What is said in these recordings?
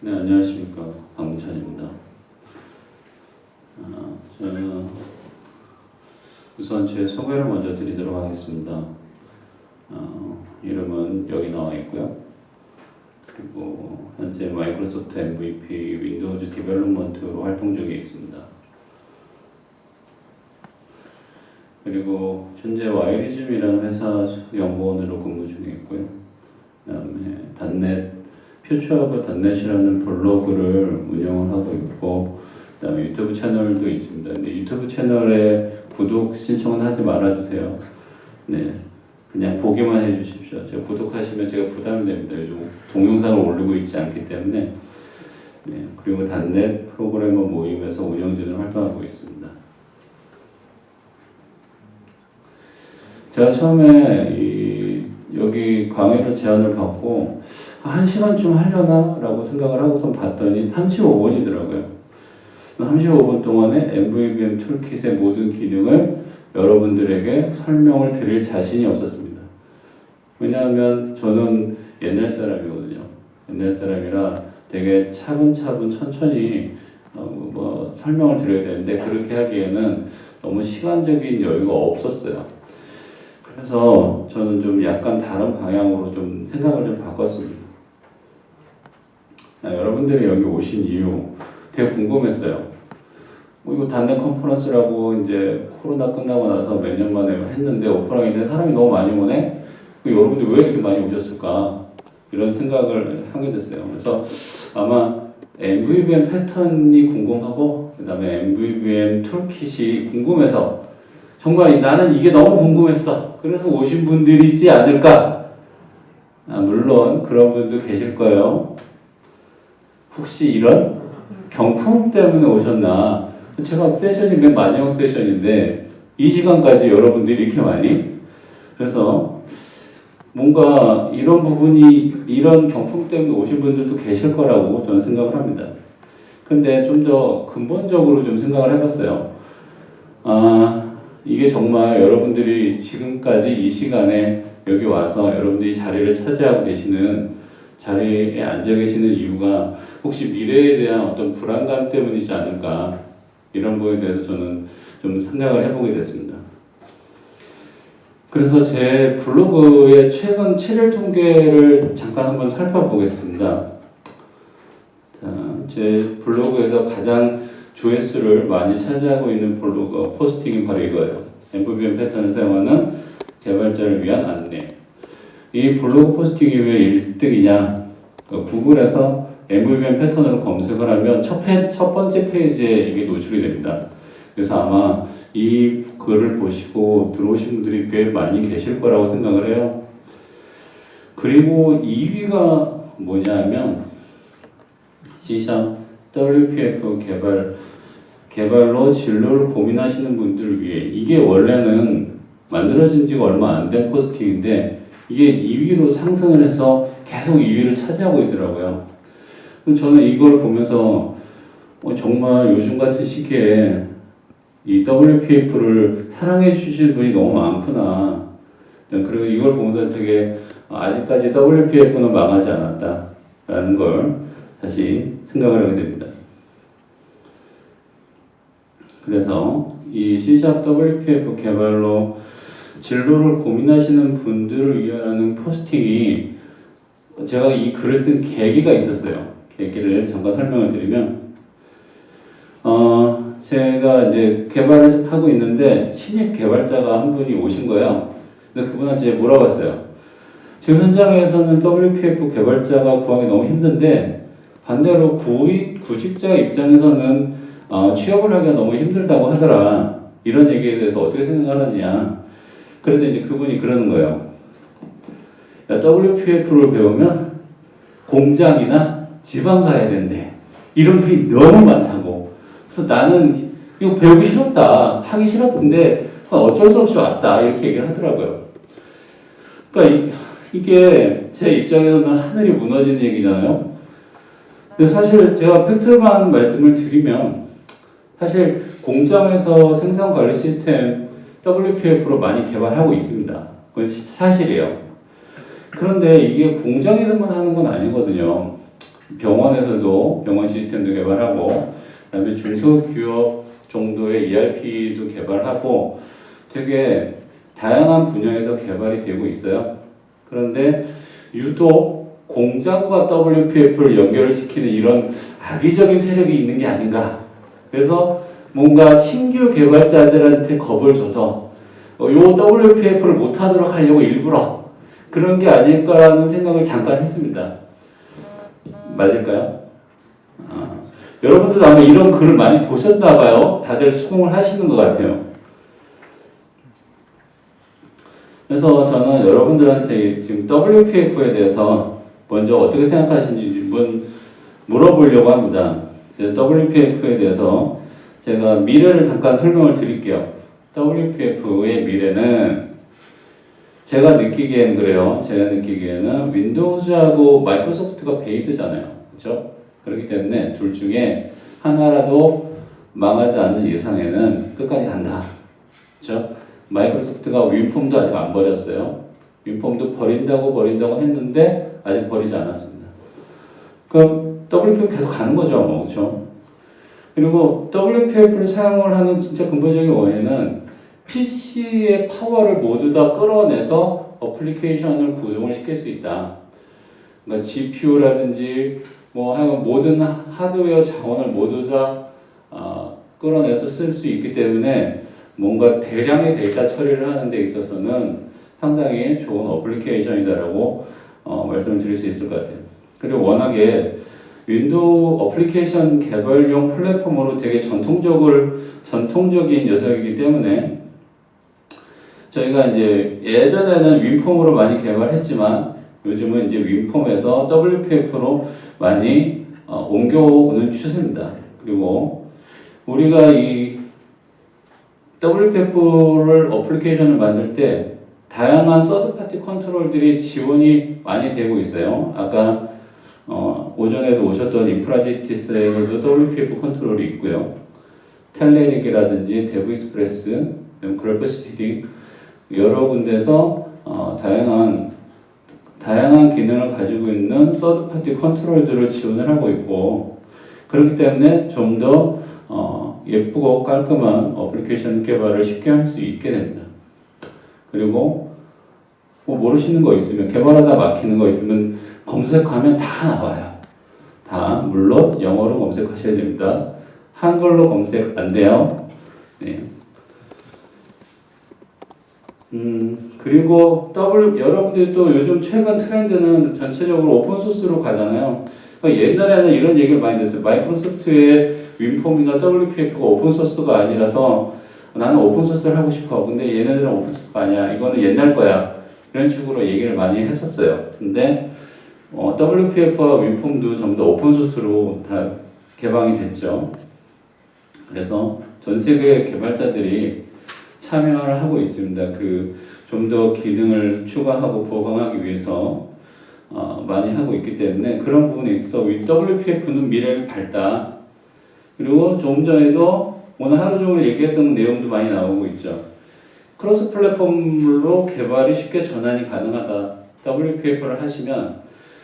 네, 안녕하십니까. 박문찬입니다. 저는 우선 제 소개를 먼저 드리도록 하겠습니다. 이름은 여기 나와 있고요. 그리고 현재 마이크로소프트 MVP 윈도우즈 디벨롭먼트로 활동 중에 있습니다. 그리고 현재 와이리즘이라는 회사 연구원으로 근무 중에 있고요. 그다음에 닷넷 퓨처오브 닷넷이라는 블로그를 운영을 하고 있고, 그다음에 유튜브 채널도 있습니다. 근데 유튜브 채널에 구독 신청은 하지 말아주세요. 네, 그냥 보기만 해주십시오. 제가 구독하시면 제가 부담이 됩니다. 요즘 동영상을 올리고 있지 않기 때문에. 네, 그리고 닷넷 프로그래머 모임에서 운영진을 활동하고 있습니다. 제가 처음에 여기 강의를 제안을 받고 1시간쯤 하려나? 라고 생각을 하고선 봤더니 35분이더라고요. 35분 동안에 MVVM 툴킷의 모든 기능을 여러분들에게 설명을 드릴 자신이 없었습니다. 왜냐하면 저는 옛날 사람이거든요. 옛날 사람이라 되게 차분차분 천천히 설명을 드려야 되는데 그렇게 하기에는 너무 시간적인 여유가 없었어요. 그래서 저는 좀 약간 다른 방향으로 좀 생각을 좀 바꿨습니다. 여러분들이 여기 오신 이유 되게 궁금했어요. 이거 닷넷 컨퍼런스라고 이제 코로나 끝나고 나서 몇 년 만에 했는데 오프라인에 사람이 너무 많이 오네? 여러분들 왜 이렇게 많이 오셨을까? 이런 생각을 하게 됐어요. 그래서 아마 MVVM 패턴이 궁금하고 그 다음에 MVVM 툴킷이 궁금해서 정말 나는 이게 너무 궁금했어. 그래서 오신 분들이지 않을까? 물론 그런 분도 계실 거예요. 혹시 이런 경품 때문에 오셨나? 제가 세션이 맨 마지막 세션인데 이 시간까지 여러분들이 이렇게 많이? 그래서 뭔가 이런 부분이 이런 경품 때문에 오신 분들도 계실 거라고 저는 생각을 합니다. 근데 좀 더 근본적으로 좀 생각을 해봤어요. 이게 정말 여러분들이 지금까지 이 시간에 여기 와서 여러분들이 자리를 차지하고 계시는 자리에 앉아 계시는 이유가 혹시 미래에 대한 어떤 불안감 때문이지 않을까, 이런 부분에 대해서 저는 좀 생각을 해보게 됐습니다. 그래서 제 블로그의 최근 7일 통계를 잠깐 한번 살펴보겠습니다. 자, 제 블로그에서 가장 조회수를 많이 차지하고 있는 블로그 포스팅이 바로 이거예요. MVVM 패턴을 사용하는 개발자를 위한 안내. 이 블로그 포스팅이 왜 1등이냐? 구글에서 MVVM 패턴으로 검색을 하면 첫 번째 페이지에 이게 노출이 됩니다. 그래서 아마 이 글을 보시고 들어오신 분들이 꽤 많이 계실 거라고 생각을 해요. 그리고 2위가 뭐냐면 C# WPF 개발로 진로를 고민하시는 분들을 위해, 이게 원래는 만들어진 지가 얼마 안 된 포스팅인데 이게 2위로 상승을 해서 계속 2위를 차지하고 있더라고요. 저는 이걸 보면서 정말 요즘 같은 시기에 이 WPF를 사랑해 주시는 분이 너무 많구나. 그리고 이걸 보면서 되게 아직까지 WPF는 망하지 않았다라는 걸 다시 생각을 하게 됩니다. 그래서 이 C# WPF 개발로 진로를 고민하시는 분들을 위한 포스팅이, 제가 이 글을 쓴 계기가 있었어요. 계기를 잠깐 설명을 드리면, 제가 이제 개발을 하고 있는데 신입 개발자가 한 분이 오신 거예요. 근데 그분한테 물어봤어요. 지금 현장에서는 WPF 개발자가 구하기 너무 힘든데 반대로 구직자 입장에서는 취업을 하기가 너무 힘들다고 하더라. 이런 얘기에 대해서 어떻게 생각하느냐. 그래서 이제 그분이 그러는 거예요. WPF를 배우면 공장이나 지방 가야 된대. 이런 글이 너무 많다고. 그래서 나는 이거 배우기 싫었다. 하기 싫었는데 어쩔 수 없이 왔다. 이렇게 얘기를 하더라고요. 그러니까 이게 제 입장에서는 하늘이 무너지는 얘기잖아요. 근데 사실 제가 팩트만 말씀을 드리면, 사실 공장에서 생산 관리 시스템 WPF로 많이 개발하고 있습니다. 그건 사실이에요. 그런데 이게 공장에서만 하는 건 아니거든요. 병원에서도 병원 시스템도 개발하고, 그다음에 중소기업 정도의 ERP도 개발하고 되게 다양한 분야에서 개발이 되고 있어요. 그런데 유독 공장과 WPF를 연결시키는 이런 악의적인 세력이 있는 게 아닌가. 그래서 뭔가 신규 개발자들한테 겁을 줘서 요 WPF를 못하도록 하려고 일부러 그런 게 아닐까라는 생각을 잠깐 했습니다. 맞을까요? 여러분들도 아마 이런 글을 많이 보셨나 봐요. 다들 수긍을 하시는 것 같아요. 그래서 저는 여러분들한테 지금 WPF에 대해서 먼저 어떻게 생각하시는지 물어보려고 합니다. WPF에 대해서 제가 미래를 잠깐 설명을 드릴게요. WPF의 미래는 제가 느끼기에는 그래요. 제가 느끼기에는 윈도우즈하고 마이크로소프트가 베이스잖아요. 그렇죠? 그렇기 때문에 둘 중에 하나라도 망하지 않는 이상에는 끝까지 간다. 그렇죠? 마이크로소프트가 윈폼도 아직 안 버렸어요. 윈폼도 버린다고 했는데 아직 버리지 않았습니다. 그럼 WPF 계속 가는 거죠, 뭐, 그렇죠? 그리고 WPF를 사용을 하는 진짜 근본적인 원인은 PC의 파워를 모두 다 끌어내서 어플리케이션을 구동을 시킬 수 있다. 그러니까 GPU라든지 뭐 하여간 모든 하드웨어 자원을 모두 다 끌어내서 쓸 수 있기 때문에 뭔가 대량의 데이터 처리를 하는 데 있어서는 상당히 좋은 어플리케이션이다라고 말씀을 드릴 수 있을 것 같아요. 그리고 워낙에 윈도우 어플리케이션 개발용 플랫폼으로 되게 전통적인 녀석이기 때문에 저희가 이제 예전에는 윈폼으로 많이 개발했지만 요즘은 이제 윈폼에서 WPF로 많이 옮겨오는 추세입니다. 그리고 우리가 이 WPF를 어플리케이션을 만들 때 다양한 서드파티 컨트롤들이 지원이 많이 되고 있어요. 아까 오전에도 오셨던 인프라지스티스에도 WPF 컨트롤이 있고요. 텔레릭이라든지 데브익스프레스, 그래프시티디 여러 군데서 다양한 기능을 가지고 있는 서드파티 컨트롤들을 지원을 하고 있고 그렇기 때문에 좀 더 예쁘고 깔끔한 어플리케이션 개발을 쉽게 할 수 있게 됩니다. 그리고 뭐 모르시는 거 있으면 개발하다 막히는 거 있으면 검색하면 다 나와요. 다 물론 영어로 검색하셔야 됩니다. 한글로 검색 안 돼요. 네. 그리고 여러분들이 또 요즘 최근 트렌드는 전체적으로 오픈소스로 가잖아요. 그러니까 옛날에는 이런 얘기를 많이 들었어요. 마이크로소프트의 윈폼이나 WPF가 오픈소스가 아니라서 나는 오픈소스를 하고 싶어. 근데 얘네들은 오픈소스가 아니야. 이거는 옛날 거야. 이런 식으로 얘기를 많이 했었어요. 근데 WPF와 윈폼도 전부 다 오픈소스로 다 개방이 됐죠. 그래서 전 세계 개발자들이 참여를 하고 있습니다. 좀 더 기능을 추가하고 보강하기 위해서 많이 하고 있기 때문에 그런 부분에 있어서 WPF는 미래를 밝다. 그리고 조금 전에도 오늘 하루 종일 얘기했던 내용도 많이 나오고 있죠. 크로스 플랫폼으로 개발이 쉽게 전환이 가능하다. WPF를 하시면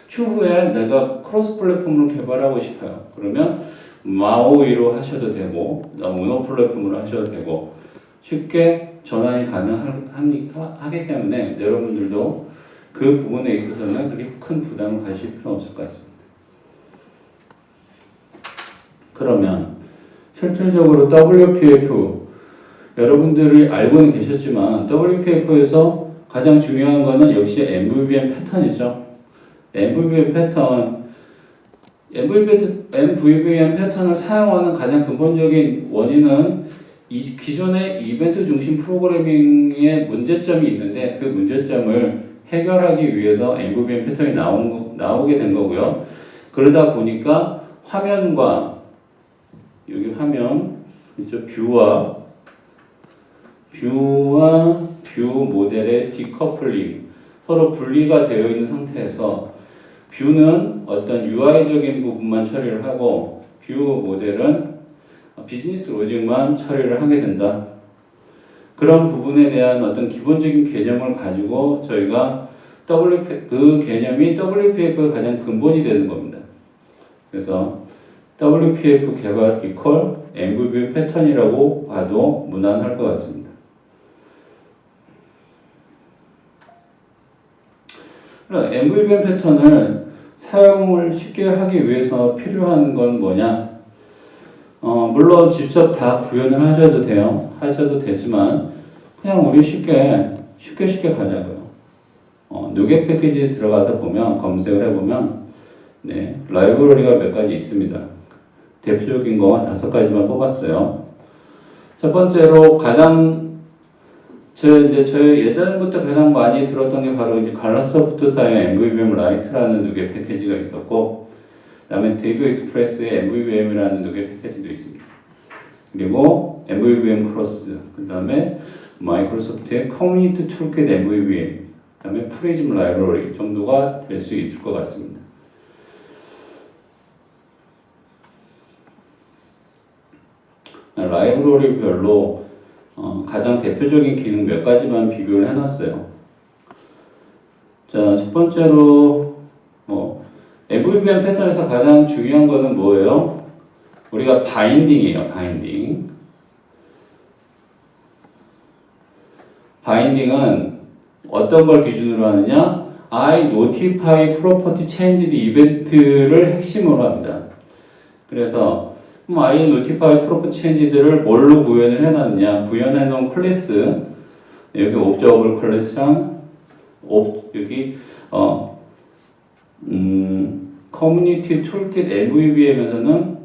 추후에 내가 크로스 플랫폼으로 개발하고 싶어요. 그러면 마오이로 하셔도 되고, 모노 플랫폼으로 하셔도 되고, 쉽게 전환이 가능하기 때문에 여러분들도 그 부분에 있어서는 그렇게 큰 부담을 가실 필요는 없을 것 같습니다. 그러면 실질적으로 WPF 여러분들이 알고는 계셨지만 WPF에서 가장 중요한 것은 역시 MVVM 패턴이죠. MVVM 패턴을 사용하는 가장 근본적인 원인은 기존의 이벤트 중심 프로그래밍의 문제점이 있는데 그 문제점을 해결하기 위해서 MVVM 패턴이 나오게 된 거고요. 그러다 보니까 화면과 여기 화면 이쪽 뷰와 뷰 모델의 디커플링 서로 분리가 되어 있는 상태에서 뷰는 어떤 UI적인 부분만 처리를 하고 뷰 모델은 비즈니스 로직만 처리를 하게 된다. 그런 부분에 대한 어떤 기본적인 개념을 가지고 저희가 그 개념이 WPF의 가장 근본이 되는 겁니다. 그래서 WPF 개발 이퀄 MVVM 패턴이라고 봐도 무난할 것 같습니다. MVVM 패턴을 사용을 쉽게 하기 위해서 필요한 건 뭐냐? 물론 직접 다 구현을 하셔도 돼요. 하셔도 되지만 그냥 우리 쉽게 가자고요. 누get 패키지 들어가서 보면 검색을 해보면 네, 라이브러리가 몇 가지 있습니다. 대표적인 거 5가지만 뽑았어요. 첫 번째로 저희 예전부터 가장 많이 들었던 게 바로 이제 갈라소프트사의 MVVM 라이트라는 누get 패키지가 있었고, 그 다음에 데이브 익스프레스의 MVVM이라는 누get 패키지도 있습니다. 그리고 MVVM 크로스, 그 다음에 마이크로소프트의 커뮤니티 툴킷 MVVM, 그 다음에 프리즘 라이브러리 정도가 될 수 있을 것 같습니다. 라이브러리별로 가장 대표적인 기능 몇 가지만 비교를 해놨어요. 자, 첫 번째로 MVVM 패턴에서 가장 중요한 거는 뭐예요? 우리가 바인딩이에요. 바인딩은 어떤 걸 기준으로 하느냐? I notify property changed event를 핵심으로 합니다. 그래서 I notify property changed를 뭘로 구현을 해놨느냐? 구현해 놓은 클래스, 여기 observable 클래스랑 여기 community toolkit MVVM에서는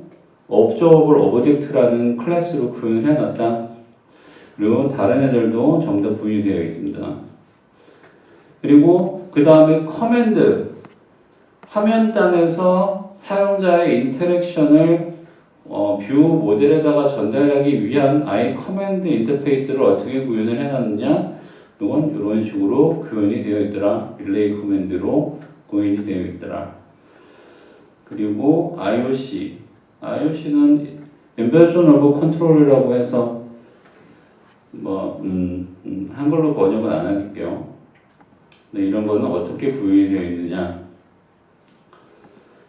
observable object라는 클래스로 구현을 해놨다. 그리고 다른 애들도 전부 다 구현이 되어 있습니다. 그리고 그 다음에 커맨드, 화면단에서 사용자의 인터랙션을 뷰 모델에다가 전달하기 위한 I 커맨드 인터페이스를 어떻게 구현을 해놨느냐? 이건 이런 식으로 구현이 되어 있더라. 릴레이 커맨드로 구현이 되어 있더라. 그리고 IOC는 인버전 오브 컨트롤이라고 해서 한글로 번역은 안 할게요. 근데 이런 거는 어떻게 구현이 되어 있느냐?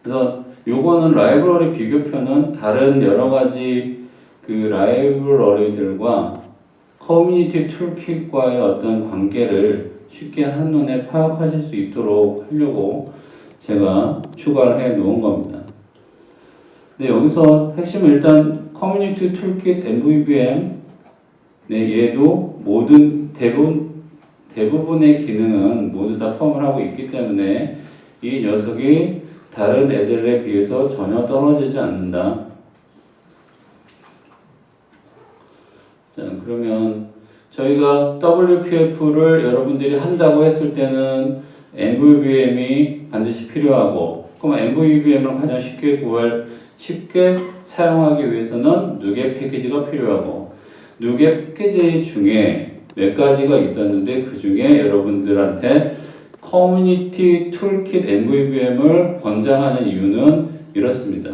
그래서 요거는 라이브러리 비교표는 다른 여러 가지 그 라이브러리들과 커뮤니티 툴킷과의 어떤 관계를 쉽게 한눈에 파악하실 수 있도록 하려고 제가 추가를 해 놓은 겁니다. 근데 여기서 핵심은 일단 커뮤니티 툴킷 MVVM, 네, 얘도 대부분의 기능은 모두 다 포함을 하고 있기 때문에 이 녀석이 다른 애들에 비해서 전혀 떨어지지 않는다. 자, 그러면 저희가 WPF를 여러분들이 한다고 했을 때는 MVVM이 반드시 필요하고, 그럼 MVVM을 가장 쉽게 사용하기 위해서는 누get 패키지가 필요하고, 누get 패키지 중에 몇 가지가 있었는데 그 중에 여러분들한테 커뮤니티 툴킷 MVVM을 권장하는 이유는 이렇습니다.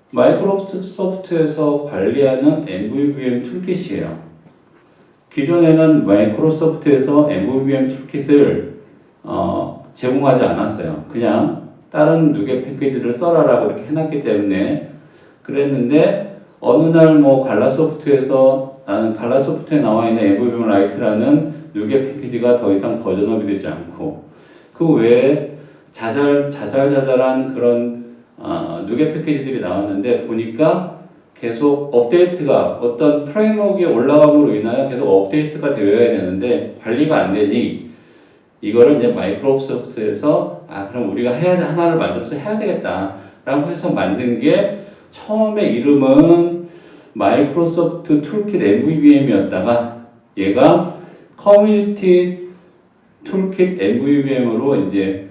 마이크로소프트에서 관리하는 MVVM 툴킷이에요. 기존에는 마이크로소프트에서 MVVM 툴킷을 제공하지 않았어요. 그냥 다른 누get 패키지를 써라라고 이렇게 해놨기 때문에 그랬는데 어느 날 갈라소프트에 나와 있는 MVVM 라이트라는 누get 패키지가 더 이상 버전업이 되지 않고 그 외에 자잘한 그런 누get 패키지들이 나왔는데 보니까 계속 업데이트가 어떤 프레임워크에 올라감으로 인하여 계속 업데이트가 되어야 되는데 관리가 안 되니 이거를 이제 마이크로소프트에서 그럼 우리가 하나를 만들어서 해야 되겠다라고 해서 만든 게 처음에 이름은 마이크로소프트 툴킷 MVVM이었다가 얘가 커뮤니티 툴킷 MVVM으로 이제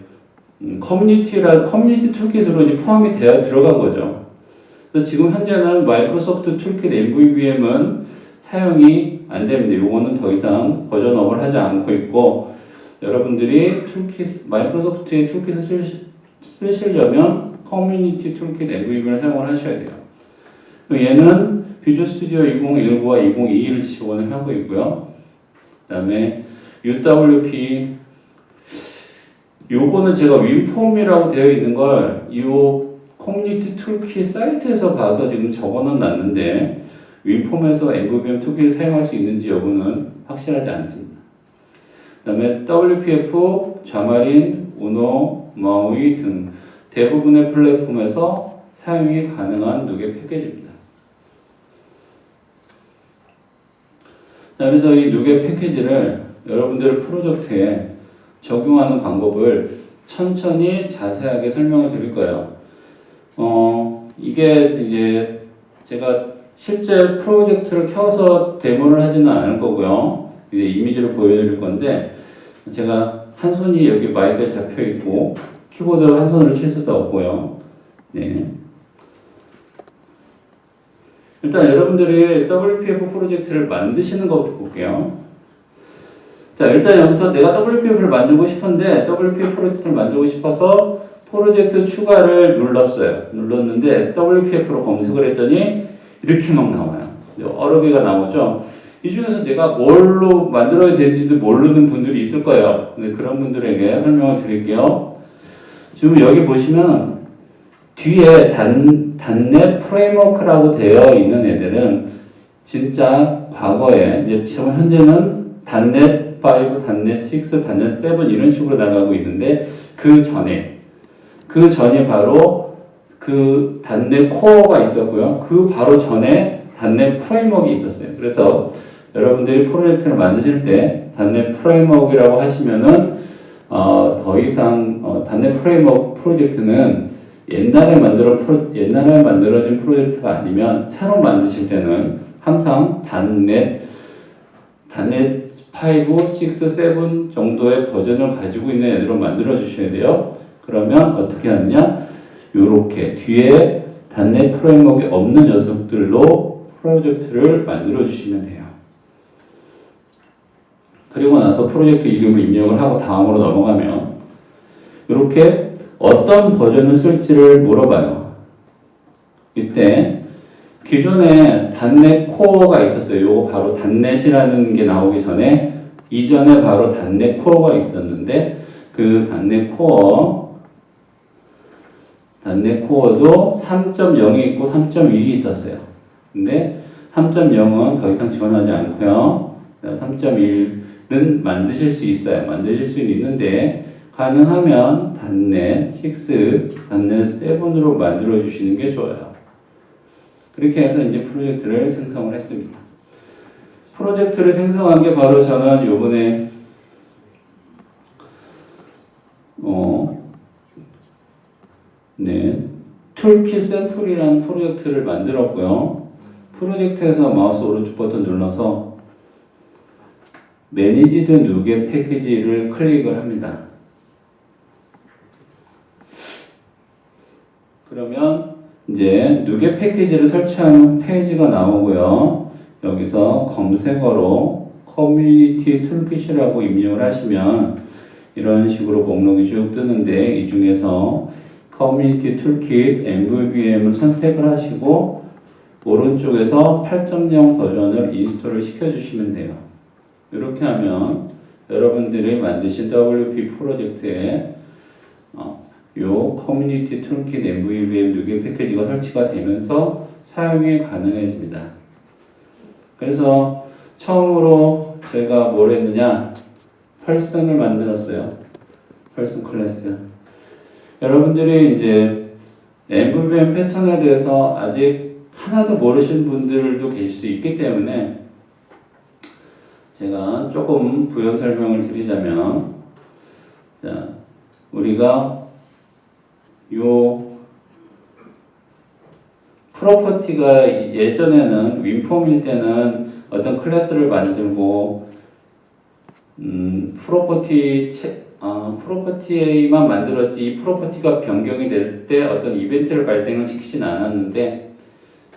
커뮤니티 툴킷으로 이제 포함이 되어 들어간 거죠. 그래서 지금 현재는 마이크로소프트 툴킷 MVVM은 사용이 안 됩니다. 요거는 더 이상 버전업을 하지 않고 있고 여러분들이 마이크로소프트의 툴킷을 쓰시려면 커뮤니티 툴킷 MVVM을 사용을 하셔야 돼요. 얘는 비주얼 스튜디오 2019와 2022를 지원을 하고 있고요. 그 다음에 UWP 요거는 제가 윈폼이라고 되어 있는 걸 이 커뮤니티 툴킷 사이트에서 봐서 지금 적어는 놨는데 윈폼에서 MVVM 툴킷을 사용할 수 있는지 여부는 확실하지 않습니다. 그 다음에 WPF, 자마린, 우노, 마우이 등 대부분의 플랫폼에서 사용이 가능한 누계 패키지입니다. 자, 그래서 이 누계 패키지를 여러분들 프로젝트에 적용하는 방법을 천천히 자세하게 설명을 드릴 거예요. 이게 이제 제가 실제 프로젝트를 켜서 데모를 하지는 않을 거고요. 이제 이미지로 보여드릴 건데, 제가 한 손이 여기 마이크에 잡혀 있고, 키보드 한 손으로 칠 수도 없고요. 네. 일단 여러분들이 WPF 프로젝트를 만드시는 것부터 볼게요. 자, 일단 여기서 내가 WPF를 만들고 싶은데, WPF 프로젝트를 만들고 싶어서 프로젝트 추가를 눌렀는데, WPF로 검색을 했더니, 이렇게 막 나와요. 여러 개가 나오죠. 이 중에서 내가 뭘로 만들어야 되는지도 모르는 분들이 있을 거예요. 근데 그런 분들에게 설명을 드릴게요. 지금 여기 보시면 뒤에 단넷 프레임워크라고 되어 있는 애들은 진짜 과거에 이제 지금 현재는 단넷 5, 단넷 6, 단넷 7 이런 식으로 나가고 있는데 그 전에 바로 그 단넷 코어가 있었고요. 그 바로 전에 단넷 프레임워크가 있었어요. 그래서 여러분들이 프로젝트를 만드실 때 단넷 프레임워크라고 하시면은 더 이상 단넷 프레임워크 프로젝트는 옛날에 만들어진 프로젝트가 아니면 새로 만드실 때는 항상 단넷 5, 6, 7 정도의 버전을 가지고 있는 애들로 만들어 주셔야 돼요. 그러면 어떻게 하느냐? 요렇게 뒤에 단넷 프레임워크가 없는 녀석들로 프로젝트를 만들어 주시면 돼요. 그리고 나서 프로젝트 이름을 입력을 하고 다음으로 넘어가면 이렇게 어떤 버전을 쓸지를 물어봐요. 이때 기존에 단넷 코어가 있었어요. 요거 바로 단넷이라는 게 나오기 전에 이전에 바로 단넷 코어가 있었는데 그 단넷 코어도 3.0이 있고 3.1이 있었어요. 근데 3.0은 더 이상 지원하지 않고요. 3.1은 만드실 수 있어요. 만드실 수 있는데 가능하면 단넷 6, 단넷 7으로 만들어 주시는 게 좋아요. 그렇게 해서 이제 프로젝트를 생성을 했습니다. 프로젝트를 생성한 게 바로 저는 요번에 툴킷 샘플이라는 프로젝트를 만들었고요. 프로젝트에서 마우스 오른쪽 버튼 눌러서 매니지드 누계 패키지를 클릭을 합니다. 그러면 이제 누계 패키지를 설치하는 페이지가 나오고요. 여기서 검색어로 커뮤니티 툴킷이라고 입력을 하시면 이런 식으로 목록이 쭉 뜨는데 이 중에서 커뮤니티 툴킷 MVVM을 선택을 하시고 오른쪽에서 8.0 버전을 인스톨을 시켜주시면 돼요. 이렇게 하면 여러분들이 만드신 WP 프로젝트에 요 커뮤니티 툴킷 MVVM 누계 패키지가 설치가 되면서 사용이 가능해집니다. 그래서 처음으로 저희가 뭘 했느냐, 펄슨을 만들었어요. 펄슨 클래스. 여러분들이 이제 MVVM 패턴에 대해서 아직 하나도 모르시는 분들도 계실 수 있기 때문에 제가 조금 부연 설명을 드리자면, 자, 우리가 요 프로퍼티가 예전에는 윈폼일 때는 어떤 클래스를 만들고 프로퍼티에만 만들었지 이 프로퍼티가 변경이 될 때 어떤 이벤트를 발생을 시키진 않았는데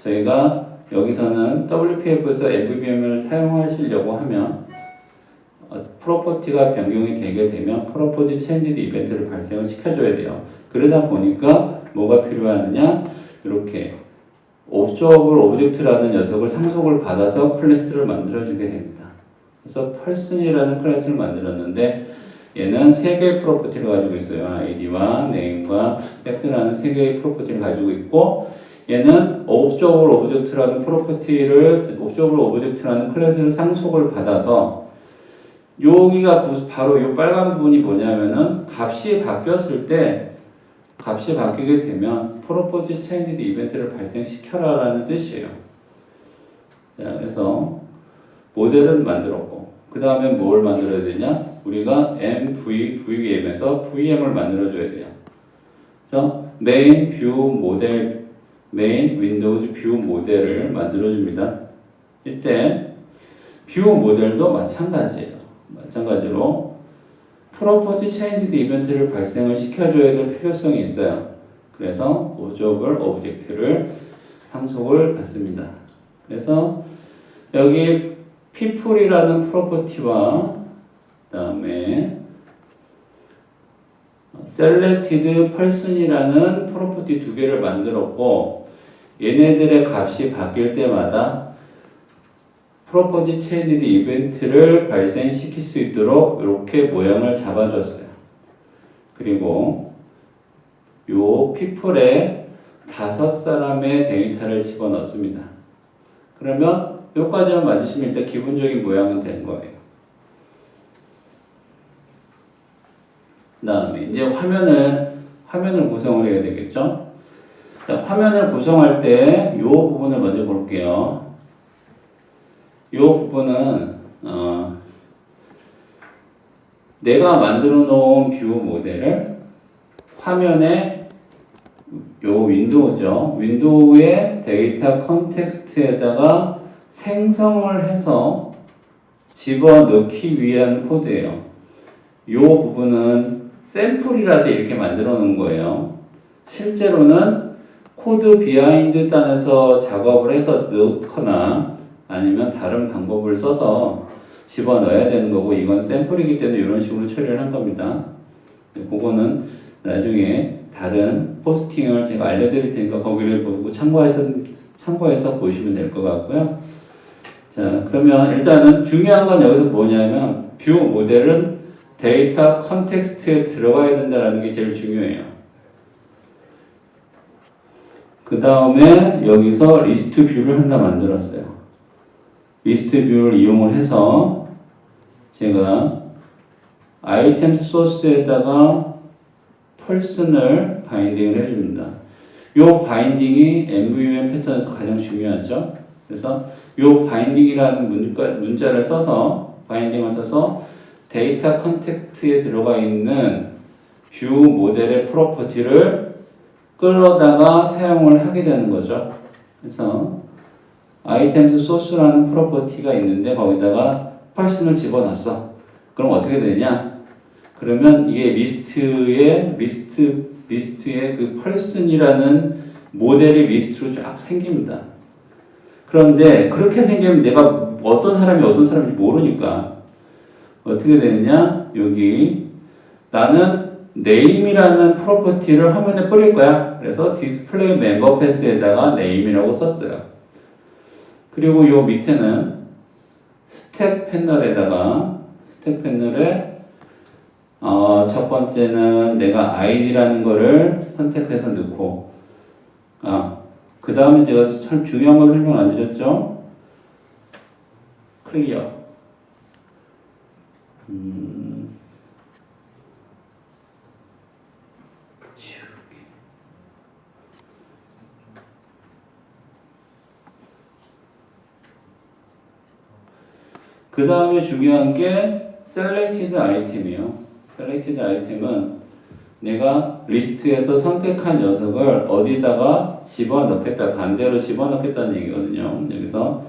저희가 여기서는 WPF에서 MVVM을 사용하시려고 하면 프로퍼티가 변경이 되게 되면 프로퍼티 체인지드 이벤트를 발생을 시켜줘야 돼요. 그러다 보니까 뭐가 필요하느냐, 이렇게 오브젝트라는 녀석을 상속을 받아서 클래스를 만들어주게 됩니다. 그래서 펄슨이라는 클래스를 만들었는데 얘는 세 개의 프로퍼티를 가지고 있어요. id와 name과 x라는 세 개의 프로퍼티를 가지고 있고, 얘는 옵저블 오브젝트라는 옵저블 오브젝트라는 클래스를 상속을 받아서, 여기가 바로 이 빨간 부분이 뭐냐면은 값이 바뀌게 되면 프로퍼티 체인지드 이벤트를 발생시켜라라는 뜻이에요. 자, 그래서 모델은 만들었고, 그 다음에 뭘 만들어야 되냐? 우리가 VM에서 VM을 만들어줘야 돼요. 그래서 메인 윈도우즈 뷰 모델을 만들어줍니다. 이때 뷰 모델도 마찬가지로 프로퍼티 체인지드 이벤트를 발생을 시켜줘야 될 필요성이 있어요. 그래서 옵저블 오브젝트를 상속을 받습니다. 그래서 여기 people이라는 프로퍼티와 그다음에 selected person이라는 프로퍼티 두 개를 만들었고, 얘네들의 값이 바뀔 때마다 프로퍼티 체인지드 이벤트를 발생시킬 수 있도록 이렇게 모양을 잡아줬어요. 그리고 요 people에 5사람의 데이터를 집어넣습니다. 그러면 여기까지만 맞으시면 일단 기본적인 모양은 된 거예요. 그 다음에 이제 화면을 구성을 해야 되겠죠? 자, 화면을 구성할 때 이 부분을 먼저 볼게요. 이 부분은 내가 만들어 놓은 뷰 모델을 화면에 요 윈도우의 데이터 컨텍스트에다가 생성을 해서 집어넣기 위한 코드예요. 이 부분은 샘플이라서 이렇게 만들어 놓은 거예요. 실제로는 코드 비하인드 단에서 작업을 해서 넣거나 아니면 다른 방법을 써서 집어넣어야 되는 거고, 이건 샘플이기 때문에 이런 식으로 처리를 한 겁니다. 그거는 나중에 다른 포스팅을 제가 알려드릴 테니까 거기를 보고 참고해서 보시면 될 것 같고요. 자, 그러면 일단은 중요한 건 여기서 뭐냐면 뷰 모델은 데이터 컨텍스트에 들어가야 된다는 게 제일 중요해요. 그 다음에 여기서 리스트 뷰를 하나 만들었어요. 리스트 뷰를 이용을 해서 제가 아이템 소스에다가 person을 바인딩을 해줍니다. 이 바인딩이 MVVM 패턴에서 가장 중요하죠. 그래서 이 바인딩이라는 문자를 써서 데이터 컨텍스트에 들어가 있는 뷰 모델의 프로퍼티를 끌어다가 사용을 하게 되는 거죠. 그래서 아이템스 소스라는 프로퍼티가 있는데 거기다가 person을 집어넣었어. 그럼 어떻게 되냐? 그러면 이게 리스트의 그 person이라는 모델이 리스트로 쫙 생깁니다. 그런데 그렇게 생기면 내가 어떤 사람인지 모르니까 어떻게 되느냐? 여기 나는 name이라는 프로퍼티를 화면에 뿌릴 거야. 그래서 display member pass에다가 name이라고 썼어요. 그리고 요 밑에는 스택 패널에 첫 번째는 내가 id라는 거를 선택해서 넣고, 그 다음에 제가 참 중요한 걸 설명 안 드렸죠? 클리어. 그 다음에 중요한 게 selected item이에요. selected item은 내가 리스트에서 선택한 녀석을 어디다가 집어넣겠다, 반대로 집어넣겠다는 얘기거든요. 여기서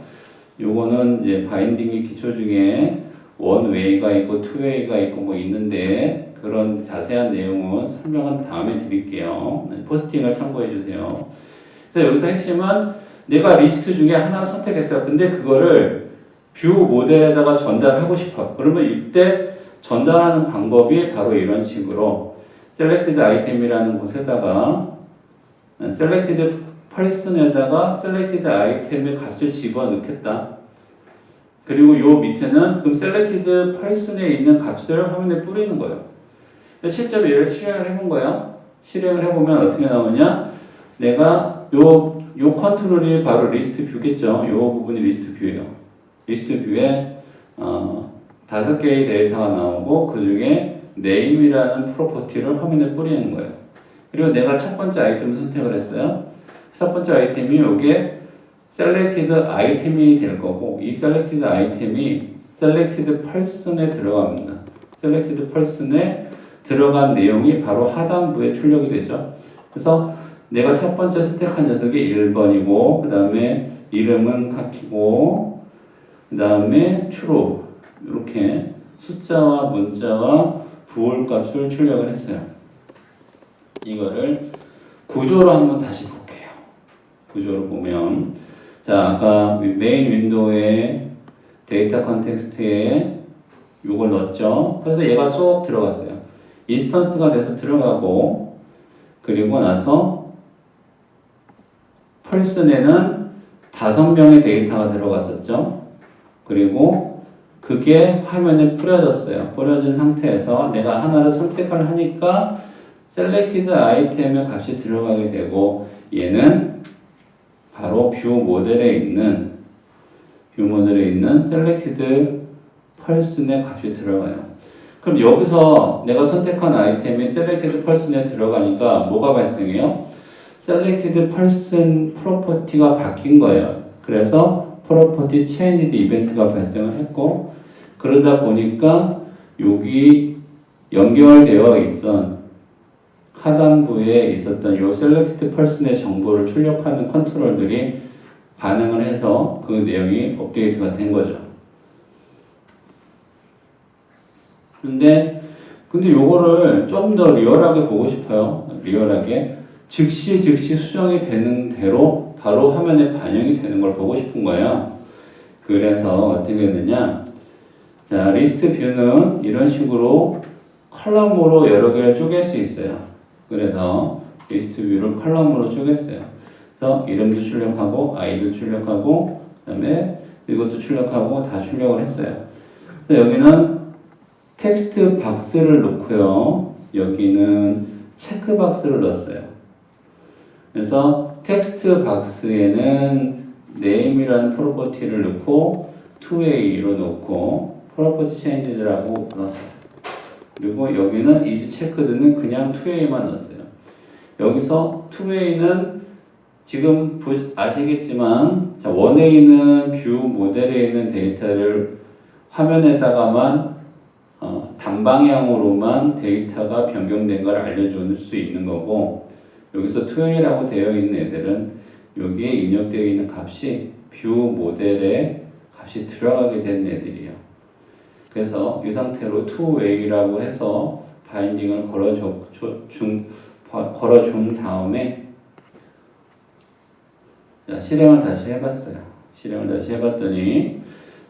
요거는 이제 바인딩의 기초 중에 one way가 있고 two way가 있고 뭐 있는데 그런 자세한 내용은 설명은 다음에 드릴게요. 포스팅을 참고해 주세요. 그래서 여기서 핵심은 내가 리스트 중에 하나 선택했어요. 근데 그거를 뷰 모델에다가 전달하고 싶어. 그러면 이때 전달하는 방법이 바로 이런 식으로 selected item이라는 곳에다가 selected person에다가 selected item의 값을 집어넣겠다. 그리고 요 밑에는 그럼 selected person에 있는 값을 화면에 뿌리는 거예요. 실제로 얘를 실행을 해본 거예요. 실행을 해보면 어떻게 나오냐? 내가 요 컨트롤이 바로 리스트 뷰겠죠. 요 부분이 리스트 뷰예요. 리스트 뷰에 5개의 데이터가 나오고 그 중에 name이라는 프로퍼티를 화면에 뿌리는 거예요. 그리고 내가 첫 번째 아이템을 선택을 했어요. 첫 번째 아이템이 요게 selected 아이템이 될 거고 이 selected 아이템이 selected person에 들어갑니다. selected person에 들어간 내용이 바로 하단부에 출력이 되죠. 그래서 내가 첫 번째 선택한 녀석이 1번이고 그 다음에 이름은 카키고 그 다음에 true 이렇게 숫자와 문자와 부호 값을 출력을 했어요. 이거를 구조로 한번 다시 볼게요. 구조로 보면 자 아까 메인 윈도우에 데이터 컨텍스트에 이걸 넣었죠. 그래서 얘가 쏙 들어갔어요. 인스턴스가 돼서 들어가고 그리고 나서 펄슨에는 5명의 데이터가 들어갔었죠. 그리고 그게 화면에 뿌려졌어요. 뿌려진 상태에서 내가 하나를 선택을 하니까 selected 아이템의 값이 들어가게 되고 얘는 바로 뷰 모델에 있는 selected person의 값이 들어가요. 그럼 여기서 내가 선택한 아이템이 selected person에 들어가니까 뭐가 발생해요? selected person 프로퍼티가 바뀐 거예요. 그래서 property changed 이벤트가 발생을 했고 그러다 보니까 여기 연결되어 있던 하단부에 있었던 이 selected person의 정보를 출력하는 컨트롤들이 반응을 해서 그 내용이 업데이트가 된 거죠. 근데 요거를 좀 더 리얼하게 보고 싶어요. 리얼하게 즉시 수정이 되는 대로 바로 화면에 반영이 되는 걸 보고 싶은 거예요. 그래서 어떻게 했느냐? 자, 리스트 뷰는 이런 식으로 컬럼으로 여러 개를 쪼갤 수 있어요. 그래서 리스트 뷰를 컬럼으로 쪼갰어요. 그래서 이름도 출력하고 아이도 출력하고 그다음에 이것도 출력하고 다 출력을 했어요. 그래서 여기는 텍스트 박스를 넣고요. 여기는 체크 박스를 넣었어요. 그래서 텍스트 박스에는 name이라는 프로퍼티를 넣고 2A로 넣고 property changed라고 넣었어요. 그리고 여기는 is checked는 그냥 2A만 넣었어요. 여기서 2A는 지금 아시겠지만 자, 1A는 뷰 모델에 있는 데이터를 화면에다가만 단방향으로만 데이터가 변경된 걸 알려줄 수 있는 거고 여기서 2A라고 되어 있는 애들은 여기에 입력되어 있는 값이 뷰 모델에 값이 들어가게 된 애들이에요. 그래서 이 상태로 2A라고 해서 바인딩을 걸어준 다음에 자, 실행을 다시 해봤어요. 실행을 다시 해봤더니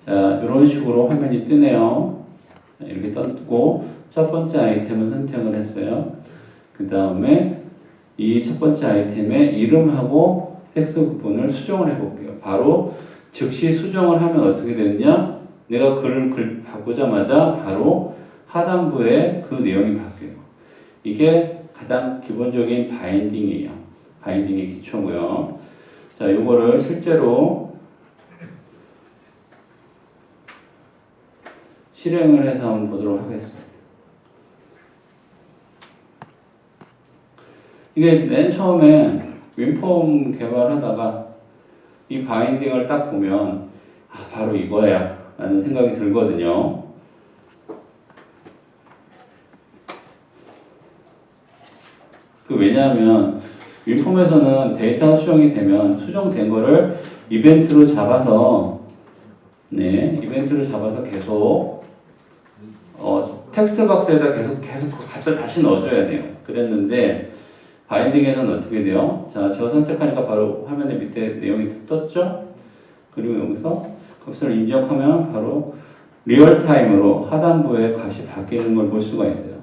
자, 이런 식으로 화면이 뜨네요. 이렇게 떴고 첫 번째 아이템을 선택을 했어요. 그 다음에 이 첫 번째 아이템의 이름하고 텍스트 부분을 수정을 해볼게요. 바로 즉시 수정을 하면 어떻게 되느냐? 내가 글을 바꾸자마자 바로 하단부에 그 내용이 바뀌어요. 이게 가장 기본적인 바인딩이에요. 바인딩의 기초고요. 자, 이거를 실제로 실행을 해서 한번 보도록 하겠습니다. 이게 맨 처음에 윈폼 개발하다가 이 바인딩을 딱 보면 바로 이거야 라는 생각이 들거든요. 왜냐하면 윈폼에서는 데이터 수정이 되면 수정된 거를 이벤트로 잡아서 계속 텍스트 박스에다 계속 그 값을 다시 넣어줘야 돼요. 그랬는데 바인딩에서는 어떻게 돼요? 자, 저 선택하니까 바로 화면에 밑에 내용이 떴죠? 그리고 여기서 값을 입력하면 바로 리얼타임으로 하단부에 값이 바뀌는 걸 볼 수가 있어요.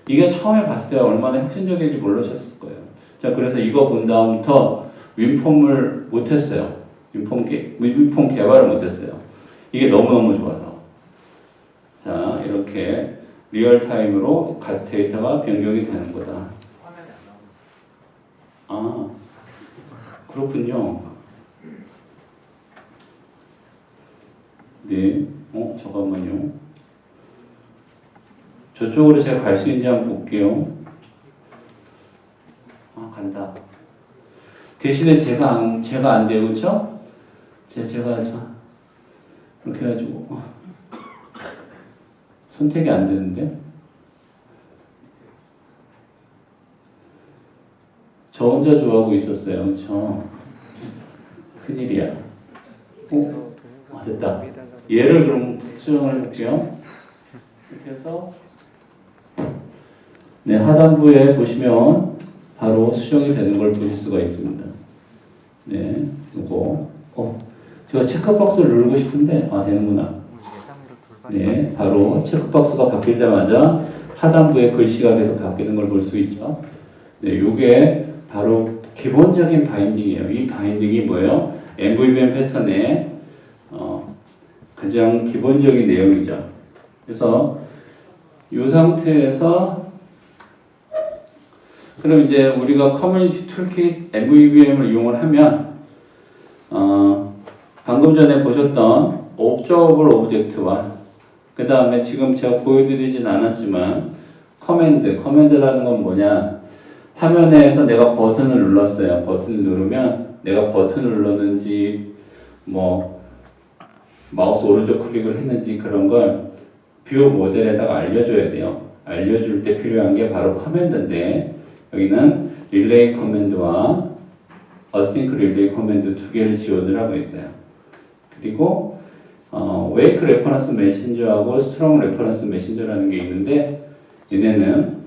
이게 처음에 봤을 때 얼마나 혁신적인지 모르셨을 거예요. 자, 그래서 이거 본 다음부터 윈폼을 못했어요. 윈폼 개발을 못했어요. 이게 너무너무 좋아서. 자, 이렇게 리얼타임으로 데이터가 변경이 되는 거다. 화면이 안 나오는. 아, 그렇군요. 네, 잠깐만요. 저쪽으로 제가 갈 수 있는지 한번 볼게요. 아, 간다. 대신에 제가 안 돼요, 그렇죠? 제가 이렇게 해가지고 선택이 안 되는데. 저 혼자 좋아하고 있었어요, 그렇죠? 큰일이야. 됐다. 얘를 그럼 수정을 해볼게요. 이렇게 해서 네, 하단부에 보시면 바로 수정이 되는 걸 보실 수가 있습니다. 네, 이거 제가 체크박스를 누르고 싶은데 되는구나. 네, 바로 체크박스가 바뀌자마자 하단부에 글씨가 계속 바뀌는 걸 볼 수 있죠. 네, 요게 바로 기본적인 바인딩이에요. 이 바인딩이 뭐예요? MVVM 패턴의 가장 기본적인 내용이죠. 그래서 이 상태에서 그럼 이제 우리가 커뮤니티 툴킷 MVVM을 이용을 하면 방금 전에 보셨던 옵저버블 오브젝트와 그 다음에 지금 제가 보여드리진 않았지만 커맨드라는 건 뭐냐, 화면에서 내가 버튼을 눌렀어요. 버튼을 누르면 내가 버튼을 눌렀는지 마우스 오른쪽 클릭을 했는지 그런 걸 뷰 모델에다가 알려줘야 돼요. 알려줄 때 필요한 게 바로 커맨드인데, 여기는 릴레이 커맨드와 어싱크 릴레이 커맨드 두 개를 지원을 하고 있어요. 그리고 웨이크 레퍼런스 메신저하고 스트롱 레퍼런스 메신저라는 게 있는데, 얘네는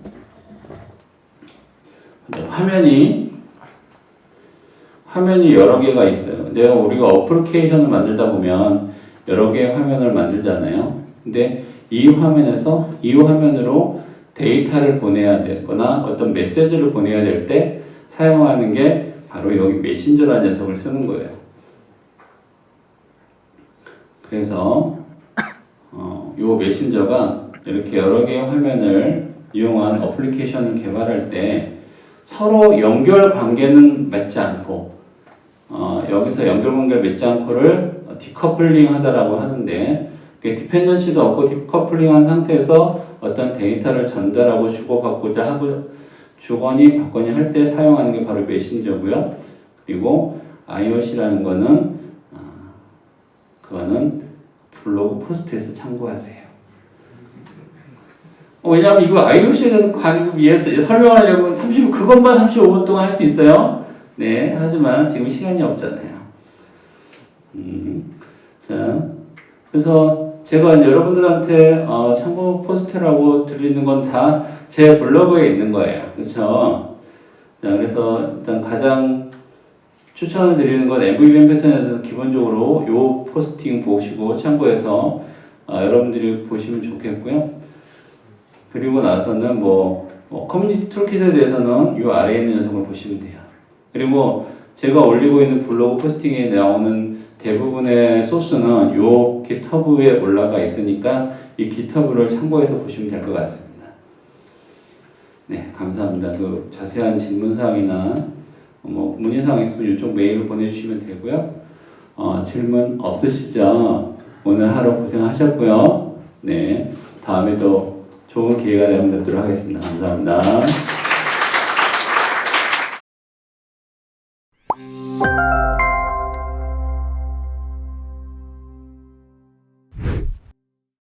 화면이 여러 개가 있어요. 우리가 어플리케이션을 만들다 보면 여러 개의 화면을 만들잖아요. 근데 이 화면으로 데이터를 보내야 되거나 어떤 메시지를 보내야 될 때 사용하는 게 바로 여기 메신저라는 녀석을 쓰는 거예요. 그래서 요 메신저가 이렇게 여러 개의 화면을 이용한 어플리케이션을 개발할 때 서로 연결 관계는 맺지 않고 여기서 연결 관계를 맺지 않고를 디커플링 하다라고 하는데, 디펜던시도 없고 디커플링한 상태에서 어떤 데이터를 전달하고 주고받고자 하고 주거니 받거니 할 때 사용하는 게 바로 메신저고요. 그리고 IOC라는 거는 그거는 블로그 포스트에서 참고하세요. 왜냐하면 이거 IOC에 대해서 설명하려면 그것만 35분 동안 할 수 있어요. 네, 하지만 지금 시간이 없잖아요. 자, 그래서 제가 여러분들한테 참고 포스트라고 드리는 건 다 제 블로그에 있는 거예요. 그렇죠? 자, 그래서 일단 가장 추천을 드리는 건 MVVM 패턴에서 기본적으로 요 포스팅 보시고 참고해서 여러분들이 보시면 좋겠고요. 그리고 나서는 커뮤니티 툴킷에 대해서는 요 아래에 있는 녀석을 보시면 돼요. 그리고 제가 올리고 있는 블로그 포스팅에 나오는 대부분의 소스는 요 GitHub에 올라가 있으니까 이 GitHub를 참고해서 보시면 될 것 같습니다. 네, 감사합니다. 그 자세한 질문사항이나 문의사항 있으면 이쪽 메일을 보내주시면 되고요. 질문 없으시죠? 오늘 하루 고생하셨고요. 네, 다음에 또 좋은 기회가 되면 뵙도록 하겠습니다. 감사합니다.